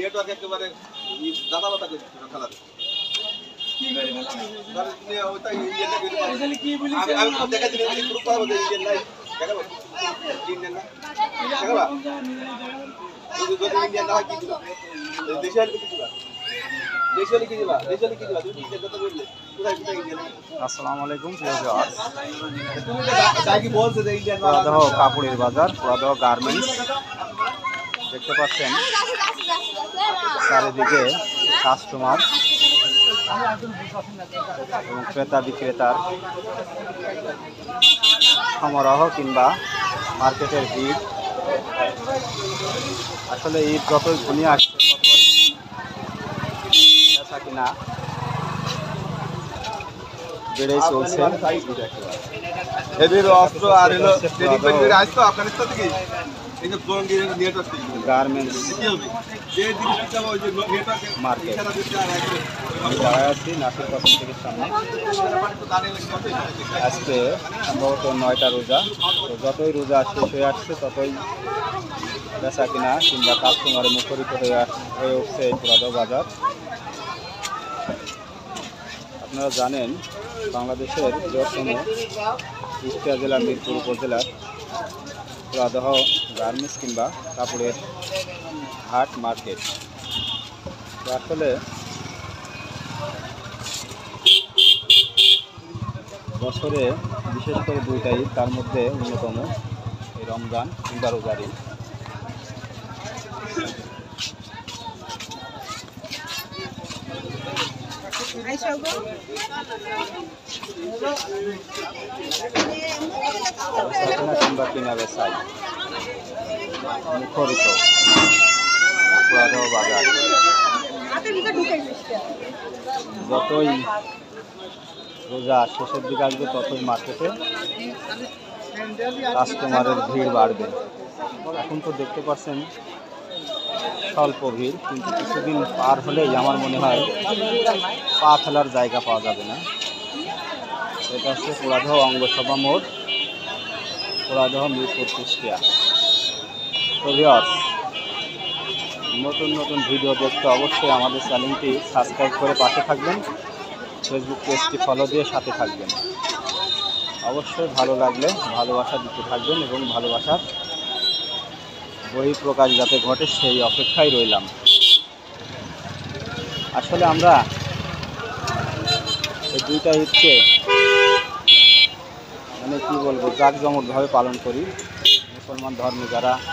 Network একেবারে দাদা খেলা দেখা দিন ইন্ডিয়ান নাই দেখাবো ইন্ডিয়ান না দেখাবা যদি ইন্ডিয়ান না হয় কি দিবা দেশে হলে কি দিবা দেশে হলে কি দিবা দেশে হলে কি দিবা তুমি ইন্ডিয়ান কথা বললে কোথায় কোথায় ইন্ডিয়ান আসসালামু আলাইকুম প্রিয় ভিউয়ার্স, তুমি তাই কি বলছো যে ইন্ডিয়ান পুরাদহ কাপড়ের বাজার, পুরাদহ গার্মেন্টস দেখতে পাচ্ছেন। চারিদিকে কাস্টমার এবং ক্রেতা বিক্রেতার সমারোহ কিংবা মার্কেটের ভিড়। আসলে ঈদ যতই ঘনিয়ে আসছে ততই বেচা কিনা বেড়েই চলছে। এদের অস্ত্র আর হলো ডেলিভারি আসতো আফগানিস্তান থেকে এই যে বঙ্গের নেটওয়ার্ক গার্মেন্টস যে জিনিসটা ওই যে নেটওয়ার্ক মার্কেট দাঁড়ায় আছি নাসির কসম থেকে সামনে। আজকে সম্ভবত 9টা রোজা, তো যতই রোজা শেষ হয়ে আসছে ততই বেচা কিনা কিংবা কাস্টমারে মুখরিত হয়ে উঠছে এই পুরাদহ বাজার। আপনারা জানেন বাংলাদেশের বৃহত্তম কুষ্টিয়া জেলার মিরপুর উপজেলার পুরাদহ গার্মেন্টস কিংবা কাপড়ের হাট মার্কেট। তো আসলে বছরে বিশেষ করে 2টা ঈদ, তার মধ্যে অন্যতম এই রমজান কিংবা রোজার ঈদ। কিংবা কিনা বেচাই মুখরিত পুরাদহ বাজার। যতই রোজা শেষের দিকে আসবে ততই মার্কেটে কাস্টমারের ভিড় বাড়বে। এখন তো দেখতে পাচ্ছেন স্বল্প ভিড়, কিন্তু কিছুদিন পার হলেই আমার মনে হয় পা ফেলার জায়গা পাওয়া যাবে না। এটা হচ্ছে পুরাদহ অঙ্গসভা মোড়, পুরাদহ মিরপুর কুষ্টিয়া। তো ভিউয়ার্স, নতুন নতুন ভিডিও দেখতে অবশ্যই আমাদের চ্যানেলটি সাবস্ক্রাইব করে পাশে থাকবেন, ফেসবুক পেজটি ফলো দিয়ে সাথে থাকবেন। অবশ্যই ভালো লাগলে ভালোবাসা দিতে থাকবেন এবং ভালোবাসার বহিঃপ্রকাশ যাতে ঘটে সেই অপেক্ষায় রইলাম। আসলে আমরা এই 2টা ঈদকে মানে কি বলবো জাঁকজমকভাবে পালন করি। মুসলমান ধর্মে যারা